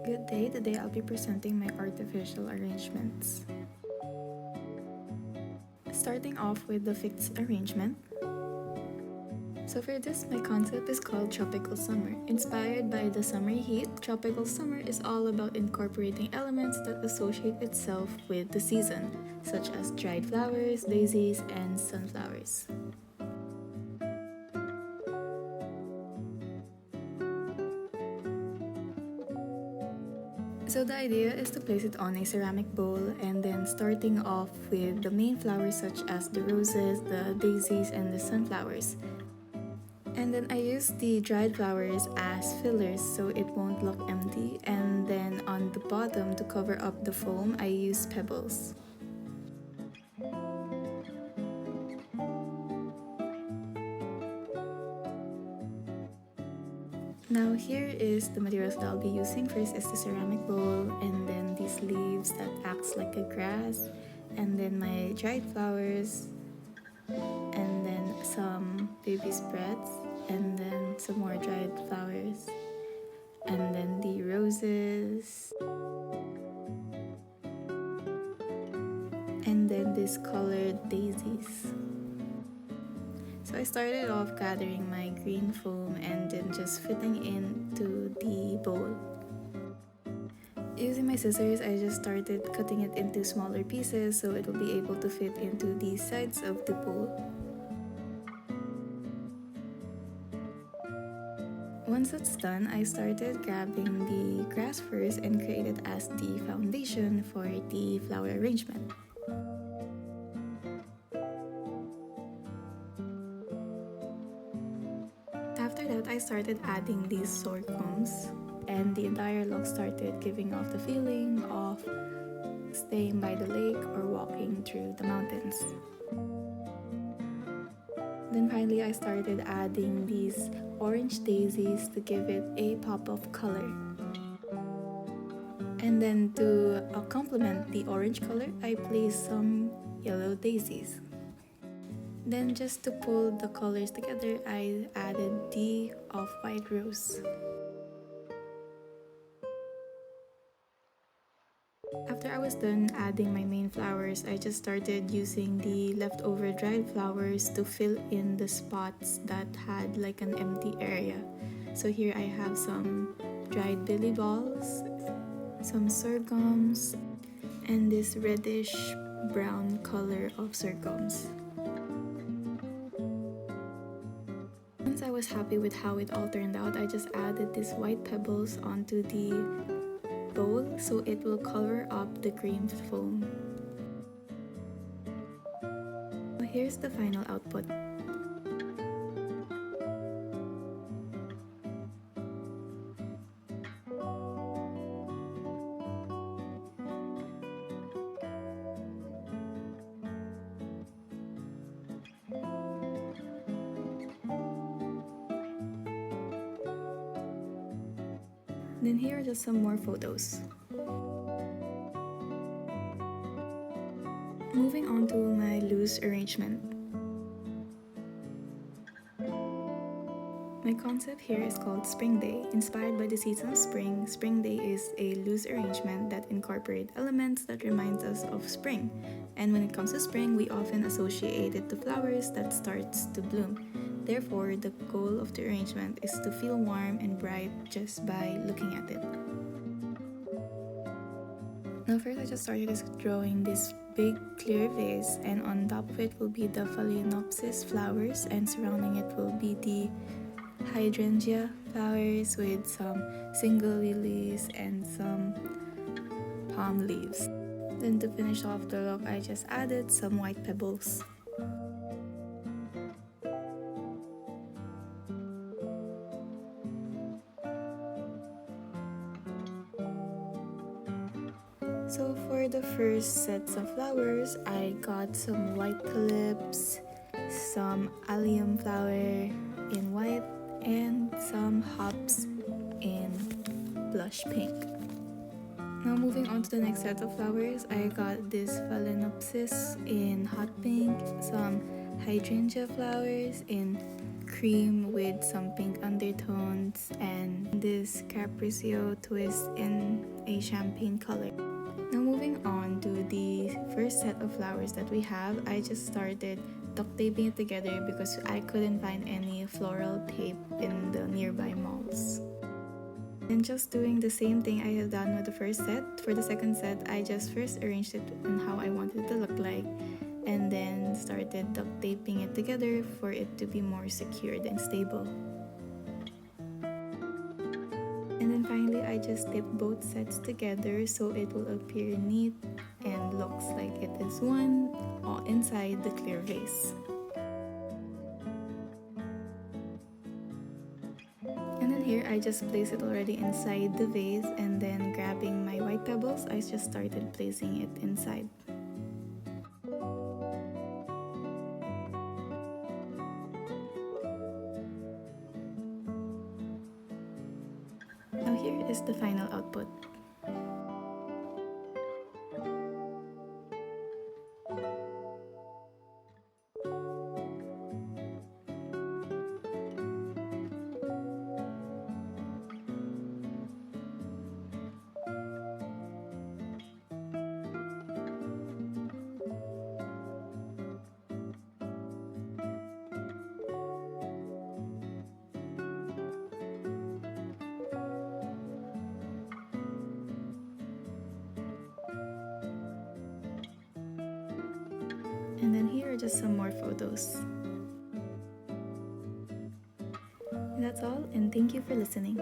Good day, today I'll be presenting my artificial arrangements. Starting off with the fixed arrangement. So for this, my concept is called Tropical Summer. Inspired by the summery heat, Tropical Summer is all about incorporating elements that associate itself with the season, such as dried flowers, daisies, and sunflowers. So the idea is to place it on a ceramic bowl and then starting off with the main flowers such as the roses, the daisies, and the sunflowers. And then I use the dried flowers as fillers so it won't look empty, and then on the bottom to cover up the foam I use pebbles. Now here is the materials that I'll be using. First is the ceramic bowl, and then these leaves that acts like a grass, and then my dried flowers, and then some baby spreads, and then some more dried flowers, and then the roses, and then these colored daisies. So I started off gathering my green foam and then just fitting into the bowl. Using my scissors, I just started cutting it into smaller pieces so it will be able to fit into the sides of the bowl. Once it's done, I started grabbing the grass first and create it as the foundation for the flower arrangement. After that, I started adding these sorghums, and the entire look started giving off the feeling of staying by the lake or walking through the mountains. Then finally, I started adding these orange daisies to give it a pop of color. And then to complement the orange color, I placed some yellow daisies. Then just to pull the colors together, I added the off-white rose. After I was done adding my main flowers, I just started using the leftover dried flowers to fill in the spots that had like an empty area. So here I have some dried billy balls, some sorghums, and this reddish brown color of sorghums. Once I was happy with how it all turned out, I just added these white pebbles onto the bowl so it will cover up the green foam. Here's the final output. Then here are just some more photos. Moving on to my loose arrangement. My concept here is called Spring Day. Inspired by the season of spring, Spring Day is a loose arrangement that incorporates elements that reminds us of spring. And when it comes to spring, we often associate it to flowers that starts to bloom. Therefore, the goal of the arrangement is to feel warm and bright just by looking at it. Now first I just started drawing this big clear vase, and on top of it will be the Phalaenopsis flowers, and surrounding it will be the hydrangea flowers with some single lilies and some palm leaves. Then to finish off the look, I just added some white pebbles. So for the first sets of flowers, I got some white tulips, some allium flower in white, and some hops in blush pink. Now moving on to the next set of flowers, I got this Phalaenopsis in hot pink, some hydrangea flowers in cream with some pink undertones and this capriccio twist in a champagne color. Now moving on to the first set of flowers that we have, I just started duct taping it together because I couldn't find any floral tape in the nearby malls. And just doing the same thing I have done with the first set. For the second set, I just first arranged it in how I wanted it to look like and then started duct taping it together for it to be more secured and stable. And then finally, I just taped both sets together so it will appear neat and looks like it is one inside the clear vase. And then here, I just placed it already inside the vase and then grabbing my white pebbles, I just started placing it inside. Now here is the final output. And then here are just some more photos. And that's all, and thank you for listening.